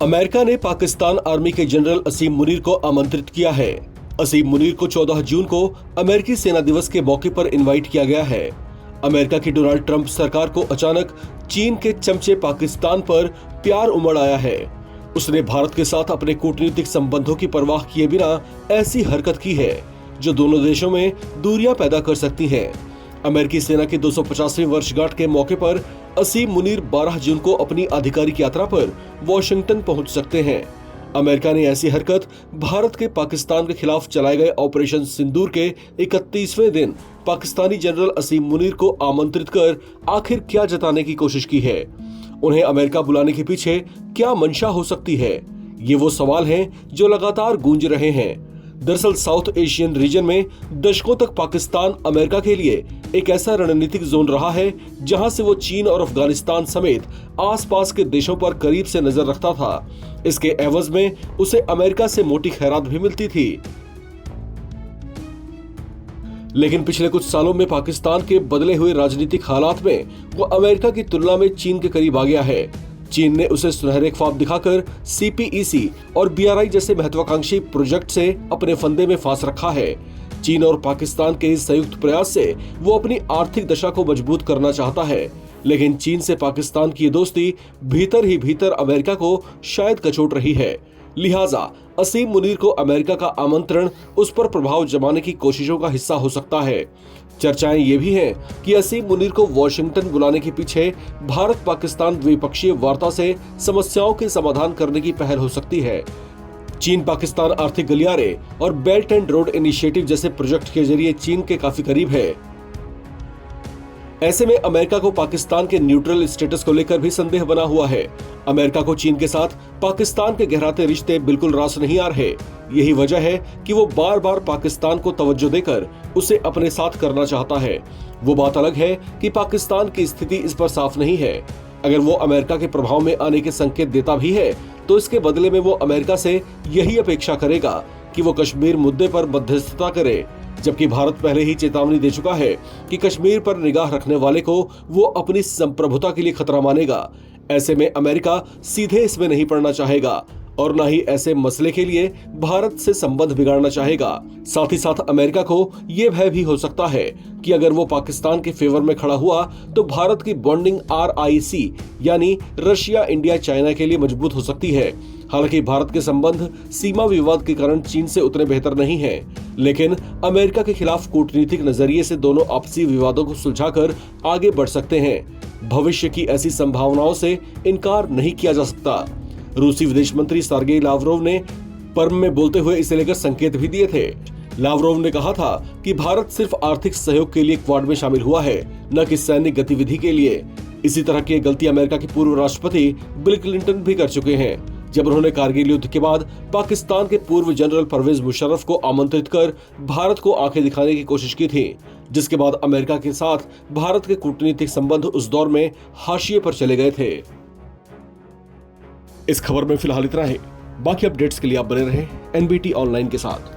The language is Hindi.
अमेरिका ने पाकिस्तान आर्मी के जनरल असीम मुनीर को आमंत्रित किया है। असीम मुनीर को 14 जून को अमेरिकी सेना दिवस के मौके पर इनवाइट किया गया है। अमेरिका की डोनाल्ड ट्रंप सरकार को अचानक चीन के चमचे पाकिस्तान पर प्यार उमड़ आया है। उसने भारत के साथ अपने कूटनीतिक संबंधों की परवाह किए बिना ऐसी हरकत की है जो दोनों देशों में दूरियां पैदा कर सकती है। अमेरिकी सेना की 250वीं वर्षगांठ के मौके पर असीम मुनीर 12 जून को अपनी आधिकारिक यात्रा पर वॉशिंगटन पहुंच सकते हैं। अमेरिका ने ऐसी हरकत भारत के पाकिस्तान के खिलाफ चलाए गए ऑपरेशन सिंदूर के 31वें दिन पाकिस्तानी जनरल असीम मुनीर को आमंत्रित कर आखिर क्या जताने की कोशिश की है। उन्हें अमेरिका बुलाने के पीछे क्या मंशा हो सकती है, ये वो सवाल हैं जो लगातार गूंज रहे हैं। दरअसल साउथ एशियन रीजन में दशकों तक पाकिस्तान अमेरिका के लिए एक ऐसा रणनीतिक जोन रहा है जहां से वो चीन और अफगानिस्तान समेत आसपास के देशों पर करीब से नजर रखता था। इसके एवज में उसे अमेरिका से मोटी खैरात भी मिलती थी। लेकिन पिछले कुछ सालों में पाकिस्तान के बदले हुए राजनीतिक हालात में वो अमेरिका की तुलना में चीन के करीब आ गया है। चीन ने उसे सुनहरे ख्वाब दिखाकर CPEC और BRI जैसे महत्वाकांक्षी प्रोजेक्ट से अपने फंदे में फांस रखा है। चीन और पाकिस्तान के इस संयुक्त प्रयास से वो अपनी आर्थिक दशा को मजबूत करना चाहता है, लेकिन चीन से पाकिस्तान की ये दोस्ती भीतर ही भीतर अमेरिका को शायद कचोट रही है। लिहाजा असीम मुनीर को अमेरिका का आमंत्रण उस पर प्रभाव जमाने की कोशिशों का हिस्सा हो सकता है। चर्चाएं ये भी हैं कि असीम मुनीर को वॉशिंगटन बुलाने के पीछे भारत पाकिस्तान द्विपक्षीय वार्ता से समस्याओं के समाधान करने की पहल हो सकती है। चीन पाकिस्तान आर्थिक गलियारे और बेल्ट एंड रोड इनिशिएटिव जैसे प्रोजेक्ट के जरिए चीन के काफी करीब है। ऐसे में अमेरिका को पाकिस्तान के न्यूट्रल स्टेटस को लेकर भी संदेह बना हुआ है। अमेरिका को चीन के साथ पाकिस्तान के गहराते रिश्ते बिल्कुल रास नहीं आ रहे। यही वजह है कि वो बार बार पाकिस्तान को तवज्जो देकर उसे अपने साथ करना चाहता है। वो बात अलग है कि पाकिस्तान की स्थिति इस पर साफ नहीं है। अगर वो अमेरिका के प्रभाव में आने के संकेत देता भी है तो इसके बदले में वो अमेरिका से यही अपेक्षा करेगा कि वो कश्मीर मुद्दे पर मध्यस्थता करे, जबकि भारत पहले ही चेतावनी दे चुका है कि कश्मीर पर निगाह रखने वाले को वो अपनी संप्रभुता के लिए खतरा मानेगा। ऐसे में अमेरिका सीधे इसमें नहीं पड़ना चाहेगा और न ही ऐसे मसले के लिए भारत से संबंध बिगाड़ना चाहेगा। साथ ही साथ अमेरिका को ये भय भी हो सकता है कि अगर वो पाकिस्तान के फेवर में खड़ा हुआ तो भारत की बॉन्डिंग RIC यानी रशिया इंडिया चाइना के लिए मजबूत हो सकती है। हालांकि भारत के संबंध सीमा विवाद के कारण चीन से उतने बेहतर नहीं है, लेकिन अमेरिका के खिलाफ कूटनीतिक नजरिए से दोनों आपसी विवादों को सुलझाकर आगे बढ़ सकते हैं। भविष्य की ऐसी संभावनाओं से इनकार नहीं किया जा सकता। रूसी विदेश मंत्री सर्गेई लावरोव ने पर्व में बोलते हुए इसे लेकर संकेत भी दिए थे। लावरोव ने कहा था कि भारत सिर्फ आर्थिक सहयोग के लिए क्वाड में शामिल हुआ है, न कि सैन्य गतिविधि के लिए। इसी तरह की गलती अमेरिका के पूर्व राष्ट्रपति बिल क्लिंटन भी कर चुके हैं, जब उन्होंने कारगिल युद्ध के बाद पाकिस्तान के पूर्व जनरल परवेज मुशर्रफ को आमंत्रित कर भारत को आंखें दिखाने की कोशिश की थी, जिसके बाद अमेरिका के साथ भारत के कूटनीतिक संबंध उस दौर में हाशिए पर चले गए थे। इस खबर में फिलहाल इतना ही। बाकी अपडेट्स के लिए आप बने रहें NBT ऑनलाइन के साथ।